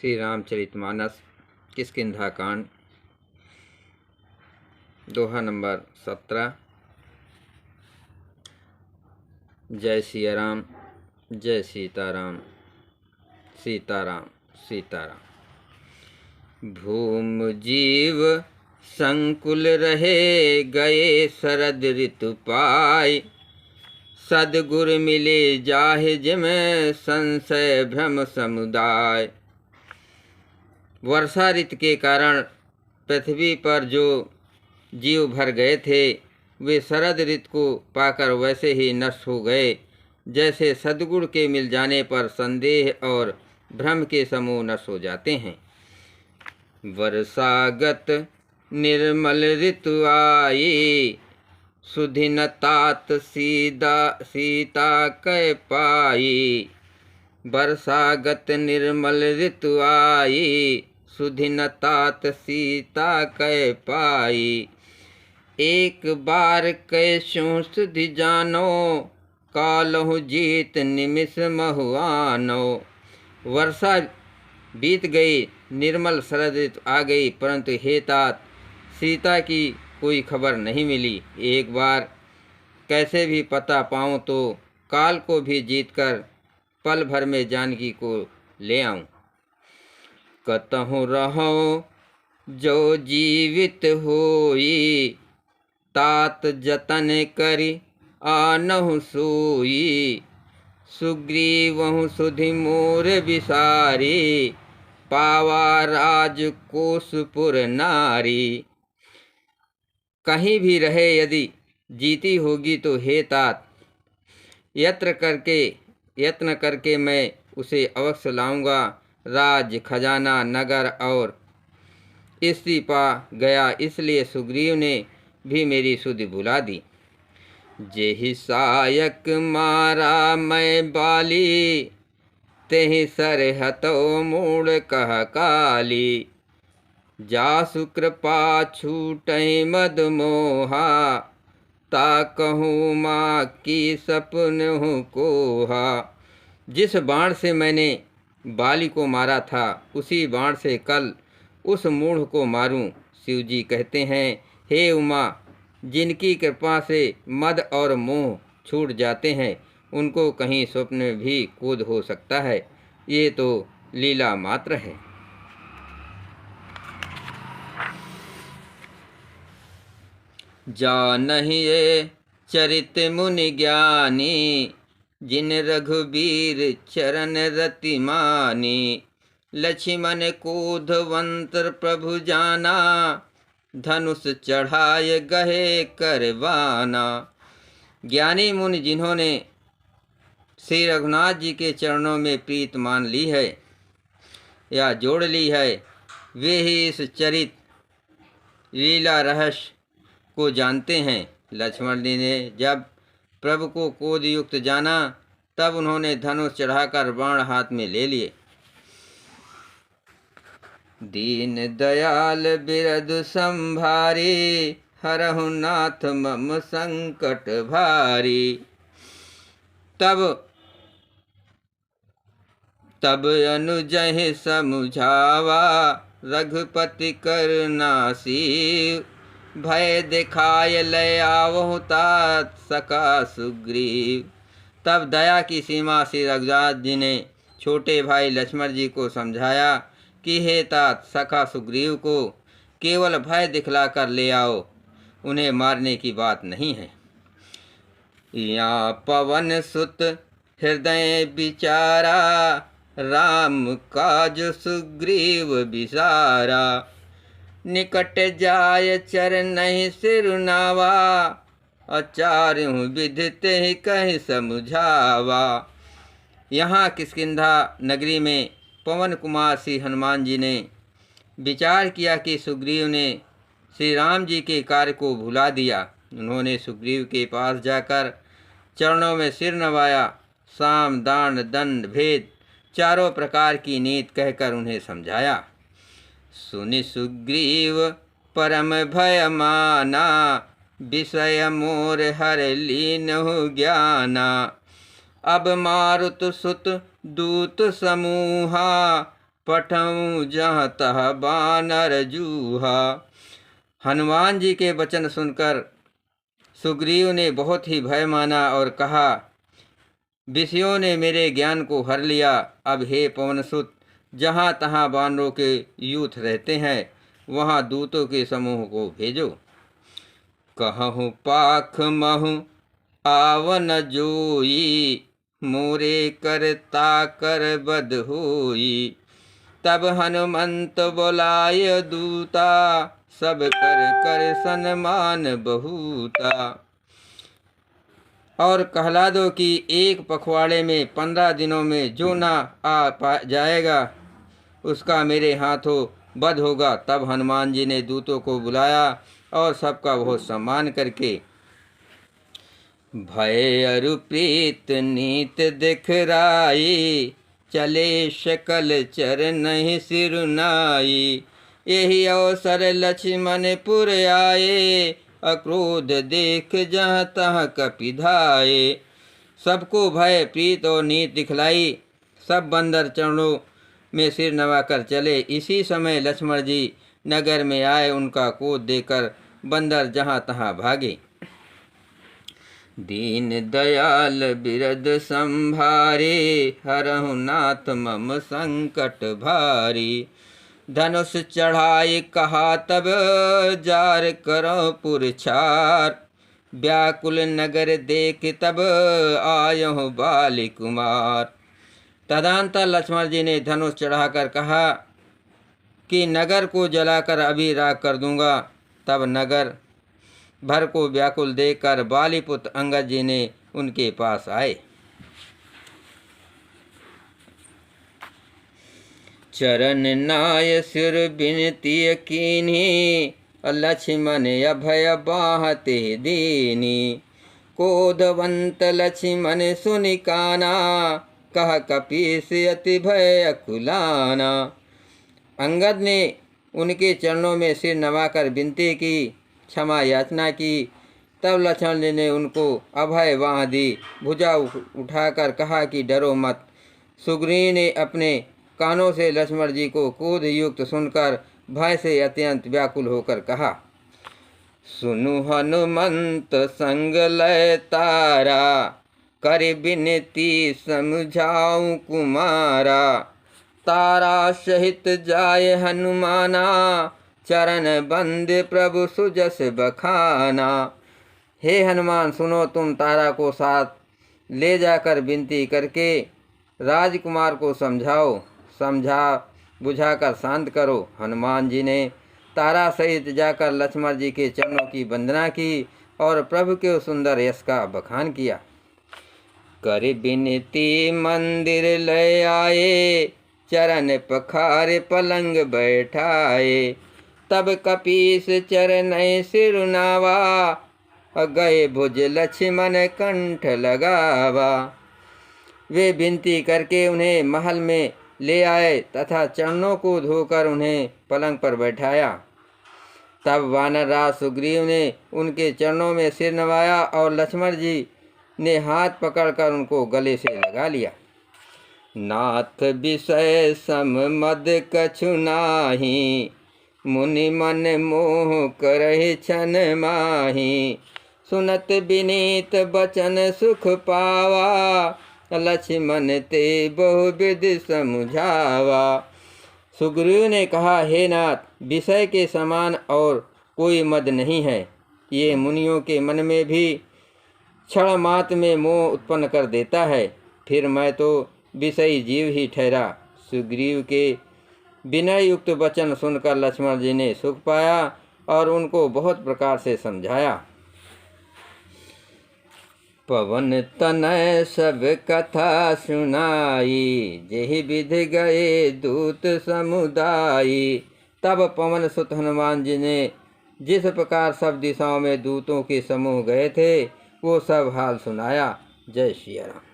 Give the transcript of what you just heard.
श्री रामचरितमानस किष्किंधा कांड दोहा नंबर 17। जय सिया राम, जय सीताराम, सीताराम सीताराम। भूम जीव संकुल रहे, गए शरद ऋतु पाय। सद्गुर मिले जाहि जिमें, संशय भ्रम समुदाय। वर्षा ऋतु के कारण पृथ्वी पर जो जीव भर गए थे, वे शरद ऋतु को पाकर वैसे ही नष्ट हो गए, जैसे सद्गुण के मिल जाने पर संदेह और भ्रम के समूह नष्ट हो जाते हैं। वर्षागत निर्मल ऋतु आई, सुधि न तात सीता कै पाई। वर्षागत निर्मल ऋतु आई, सुधि न तात सीता कै पाई। एक बार कैसों सुधि जानो, कालहु जीत निमिष महुआनो। वर्षा बीत गई, निर्मल शरद ऋतु आ गई, परंतु हे तात सीता की कोई खबर नहीं मिली। एक बार कैसे भी पता पाऊं तो काल को भी जीतकर पल भर में जानकी को ले आऊं। कतहु रहो जो जीवित होई, तात जतन करि आनहु सोई। सुग्रीवहु सुधि मोर बिसारी, पावा राजकोसपुर नारी। कहीं भी रहे यदि जीती होगी तो हे तात यत्न करके मैं उसे अवश्य लाऊंगा। राज खजाना नगर और स्त्री पा गया, इसलिए सुग्रीव ने भी मेरी सुधि भुला दी। जेहि सायक मारा मैं बाली, तेहि सरहतो मूड़ कह काली। जासु कृपा छूटहि मद मोहा, ता कहूँ माँ की सपनहु कोहा। जिस बाण से मैंने बाली को मारा था, उसी बाण से कल उस मूढ़ को मारूं। शिवजी कहते हैं, हे उमा, जिनकी कृपा से मद और मोह छूट जाते हैं, उनको कहीं स्वप्न में भी क्रोध हो सकता है। ये तो लीला मात्र है। जानहि ये चरित मुनि ज्ञानी, जिन रघुबीर चरण रति मानी। लक्ष्मण क्रोधवंत प्रभु जाना, धनुष चढ़ाए गहे करवाना। ज्ञानी मुनि जिन्होंने श्री रघुनाथ जी के चरणों में प्रीत मान ली है या जोड़ ली है, वे ही इस चरित लीला रहस्य को जानते हैं। लक्ष्मण जी ने जब प्रभु को क्रोध युक्त जाना, तब उन्होंने धनुष चढ़ाकर बाण हाथ में ले लिए। दीन दयाल बिरधु संभारी, हरहु नाथ मम संकट भारी। तब अनुजहि समुझावा, रघुपति करनासी। भय दिखाय लय आवहु तात, सखा सुग्रीव। तब दया की सीमा श्री रघुनाथ जी ने छोटे भाई लक्ष्मण जी को समझाया कि हे तात, सखा सुग्रीव को केवल भय दिखलाकर ले आओ, उन्हें मारने की बात नहीं है। या पवन सुत हृदय विचारा, राम काज सुग्रीव बिसारा। निकट जाय चरणहि सिरुनावा, आचार्य विदिते ही कहि समझावा। यहाँ किष्किंधा नगरी में पवन कुमार श्री हनुमान जी ने विचार किया कि सुग्रीव ने श्री राम जी के कार्य को भुला दिया। उन्होंने सुग्रीव के पास जाकर चरणों में सिर नवाया, साम दान दंड भेद चारों प्रकार की नीति कहकर उन्हें समझाया। सुनि सुग्रीव परम भय माना, विषय मोर हर लीनहु ज्ञाना। अब मारुत सुत दूत समूहा, पठऊँ जहाँ तह बानर जूहा। हनुमान जी के वचन सुनकर सुग्रीव ने बहुत ही भय माना और कहा, विषयों ने मेरे ज्ञान को हर लिया। अब हे पवनसुत, जहाँ तहाँ बानरों के यूथ रहते हैं, वहाँ दूतों के समूह को भेजो। कहूँ पाख महु आवन जोई, मोरे करता कर बद होई। तब हनुमंत बोलाय दूता, सब कर कर सन्मान बहुता। और कहला दो कि एक पखवाड़े में 15 दिनों में जो ना आ जाएगा उसका मेरे हाथों वध होगा। तब हनुमान जी ने दूतों को बुलाया और सबका बहुत सम्मान करके भय अरु प्रीत नीत दिखराई, चले शकल चर नहीं सिरुनाई। यही अवसर लक्ष्मणपुर आए, अक्रोध देख जहाँ तहाँ कपिधाए। सबको भय प्रीत और नीत दिखलाई, सब बंदर चरणों में सिर नवाकर चले। इसी समय लक्ष्मण जी नगर में आए, उनका क्रोध देकर बंदर जहाँ तहाँ भागे। दीन दयाल बिरद संभारे, हरहु नाथ मम संकट भारी। धनुष चढ़ाई कहा तब जार करो पुरछार, व्याकुल नगर देख तब आयो बाली कुमार। तदंतर लक्ष्मण जी ने धनुष चढ़ाकर कहा कि नगर को जलाकर अभी राख कर दूंगा। तब नगर भर को व्याकुल देखकर बालीपुत्र अंगद जी ने उनके पास आए। चरण नाय सिर बिनती कीन्ही, लक्ष्मण अभय बाहते दीनी। क्रोधवंत लक्ष्मण सुनि काना, कह कपीस अति भय अकुलाना। अंगद ने उनके चरणों में सिर नवाकर विनती की, क्षमा याचना की। तब लक्ष्मण जी ने उनको अभय बाँह दी, भुजा उठाकर कहा कि डरो मत। सुग्रीव ने अपने कानों से लक्ष्मण जी को क्रोध युक्त सुनकर भय से अत्यंत व्याकुल होकर कहा, सुनु हनुमंत संग लय तारा, कर बिनती समझाऊं कुमारा। तारा सहित जाय हनुमाना, चरण बंद प्रभु सुजस बखाना। हे हनुमान सुनो, तुम तारा को साथ ले जाकर विनती करके राजकुमार को समझाओ, समझा बुझाकर शांत करो। हनुमान जी ने तारा सहित जाकर लक्ष्मण जी के चरणों की वंदना की और प्रभु के सुंदर यश का बखान किया। कर बिनती मंदिर ले आए, चरण पखारे पलंग बैठाए। तब कपीस चरण सिरुनावा, गए भुज लक्ष्मण कंठ लगावा। वे विनती करके उन्हें महल में ले आए तथा चरणों को धोकर उन्हें पलंग पर बैठाया। तब वानर राज सुग्रीव ने उनके चरणों में सिर नवाया और लक्ष्मण जी ने हाथ पकड़कर उनको गले से लगा लिया। नाथ विषय सम मद कछु नाही, मुनि मन मोह करहि छन माही। सुनत विनीत बचन सुख पावा, लक्ष्मण ते बहुविध समझावा। सुग्रीव ने कहा, हे नाथ, विषय के समान और कोई मद नहीं है। ये मुनियों के मन में भी क्षण मात्र में मोह उत्पन्न कर देता है। फिर मैं तो विषयी जीव ही ठहरा। सुग्रीव के विनय युक्त वचन सुनकर लक्ष्मण जी ने सुख पाया और उनको बहुत प्रकार से समझाया। पवन तनय सब कथा सुनाई, जेहि विधि गए दूत समुदायी। तब पवन सुत हनुमान जी ने जिस प्रकार सब दिशाओं में दूतों के समूह गए थे वो सब हाल सुनाया। जय श्री राम।